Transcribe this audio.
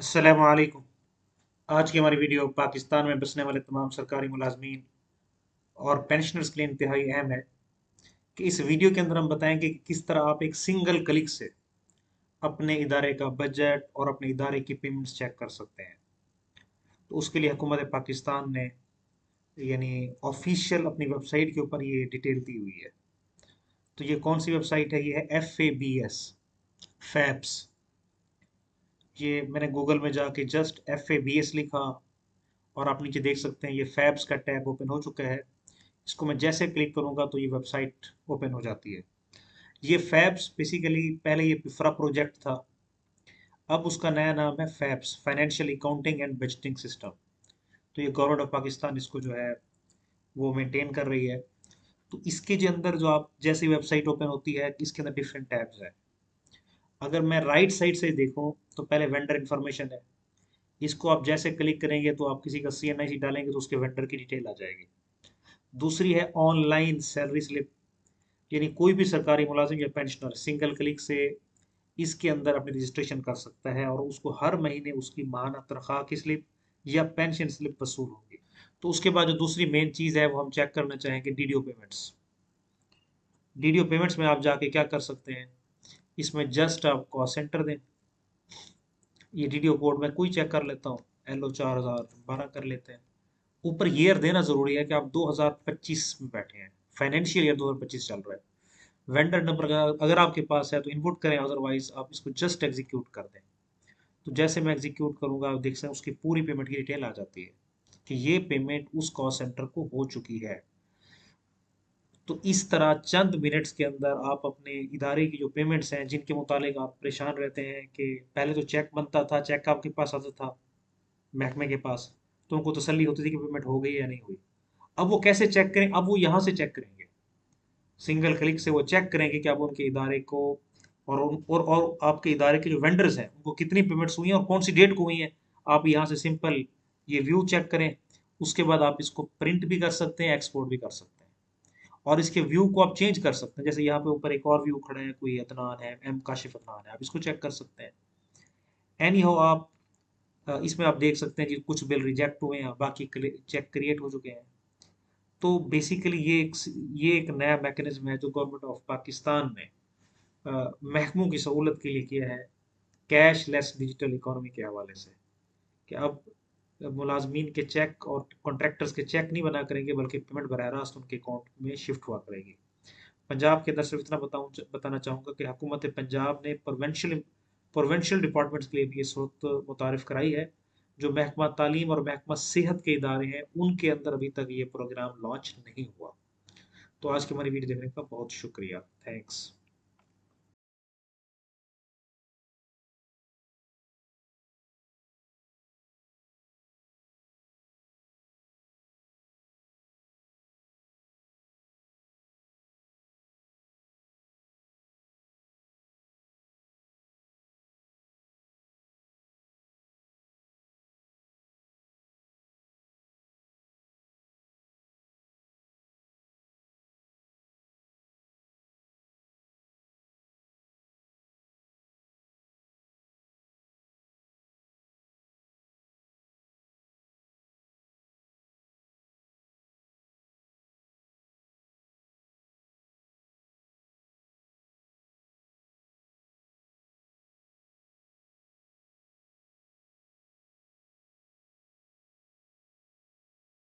अस्सलामु अलैकुम। आज की हमारी वीडियो पाकिस्तान में बसने वाले तमाम सरकारी मुलाजमीन और पेंशनर्स के लिए इंतहाई अहम है कि इस वीडियो के अंदर हम बताएंगे कि किस तरह आप एक सिंगल क्लिक से अपने इदारे का बजट और अपने इदारे की पेमेंट्स चेक कर सकते हैं। तो उसके लिए हुकूमत पाकिस्तान ने यानी ऑफिशियल अपनी वेबसाइट के ऊपर ये डिटेल दी हुई है। तो ये कौन सी वेबसाइट है? ये है FABS, फैब्स। ये मैंने गूगल में जाके जस्ट FABS लिखा और आप नीचे देख सकते हैं ये फैब्स का टैब ओपन हो चुका है। इसको मैं जैसे क्लिक करूंगा तो ये वेबसाइट ओपन हो जाती है। ये फैब्स बेसिकली पहले ये पिफरा प्रोजेक्ट था, अब उसका नया नाम है fabs, financial accounting and budgeting system. तो ये गवर्नमेंट ऑफ पाकिस्तान इसको जो है वो मेंटेन कर रही है। तो इसके जो अंदर जो आप जैसे वेबसाइट ओपन होती है इसके अंदर डिफरेंट टैब्स है। अगर मैं राइट साइड से देखूं तो पहले वेंडर इन्फॉर्मेशन है। इसको आप जैसे क्लिक करेंगे तो आप किसी का CNIC डालेंगे तो उसके वेंडर की डिटेल आ जाएगी। दूसरी है ऑनलाइन सैलरी स्लिप, यानी कोई भी सरकारी मुलाजिम या पेंशनर सिंगल क्लिक से इसके अंदर अपनी रजिस्ट्रेशन कर सकता है और उसको हर महीने उसकी माहाना तनख्वाह की स्लिप या पेंशन स्लिप वसूल होगी। तो उसके बाद जो दूसरी मेन चीज़ है वो हम चेक करना चाहेंगे DDO पेमेंट्स। DDO पेमेंट्स में आप जाके क्या कर सकते हैं, इसमें जस्ट आप कॉस्ट सेंटर दें। ये DDO कोड मैं कोई चेक कर लेता हूँ, LO 4012 कर लेते हैं। ऊपर ईयर देना जरूरी है कि आप 2025 में बैठे हैं, फाइनेंशियल ईयर 2025 चल रहा है। वेंडर नंबर अगर आपके पास है तो इनपुट करें, अदरवाइज आप इसको जस्ट एग्जीक्यूट कर दें। तो जैसे मैं एग्जीक्यूट करूंगा आप देख सकते हैं उसकी पूरी पेमेंट की डिटेल आ जाती है कि ये पेमेंट उस कॉल सेंटर को हो चुकी है। तो इस तरह चंद मिनट्स के अंदर आप अपने इदारे की जो पेमेंट्स हैं जिनके मुतालिक आप परेशान रहते हैं कि पहले तो चेक बनता था, चेक आपके पास आता था महकमे के पास, तो उनको तसल्ली होती थी कि पेमेंट हो गई या नहीं हुई। अब वो कैसे चेक करें? अब वो यहाँ से चेक करेंगे, सिंगल क्लिक से वो चेक करेंगे कि आप उनके इदारे को और आपके इदारे के जो वेंडर्स हैं उनको कितनी पेमेंट्स हुई हैं और कौन सी डेट को हुई हैं। आप यहाँ से सिंपल ये व्यू चेक करें। उसके बाद आप इसको प्रिंट भी कर सकते हैं, एक्सपोर्ट भी कर सकते हैं और इसके व्यू को आप चेंज कर सकते हैं। जैसे यहाँ पे ऊपर एक और व्यू खड़ा है, कोई अदनान है, M काशिफ अदनान है, आप इसको चेक कर सकते हैं। एनी हो आप इसमें आप देख सकते हैं कि कुछ बिल रिजेक्ट हुए हैं, बाकी चेक क्रिएट हो चुके हैं। तो बेसिकली ये एक नया मैकेनिज्म है जो गवर्नमेंट ऑफ पाकिस्तान ने महकमों की सहूलत के लिए किया है, कैश लेस डिजिटल इकोनॉमी के हवाले से। कि अब मुलाजमीन के चेक और कॉन्ट्रैक्टर्स के चेक नहीं बना करेंगे बल्कि पेमेंट बरह रास्त उनके अकाउंट में शिफ्ट हुआ करेगी। पंजाब के अंदर सिर्फ इतना बताना चाहूँगा कि हुकूमत पंजाब ने प्रोवेंशियल डिपार्टमेंट्स के लिए भी ये सूरत मुतारिफ कराई है। जो महकमा तालीम और महकमा सेहत के इदारे हैं उनके अंदर अभी तक ये प्रोग्राम लॉन्च नहीं हुआ। तो आज की हमारी वीडियो देखने का बहुत शुक्रिया, थैंक्स।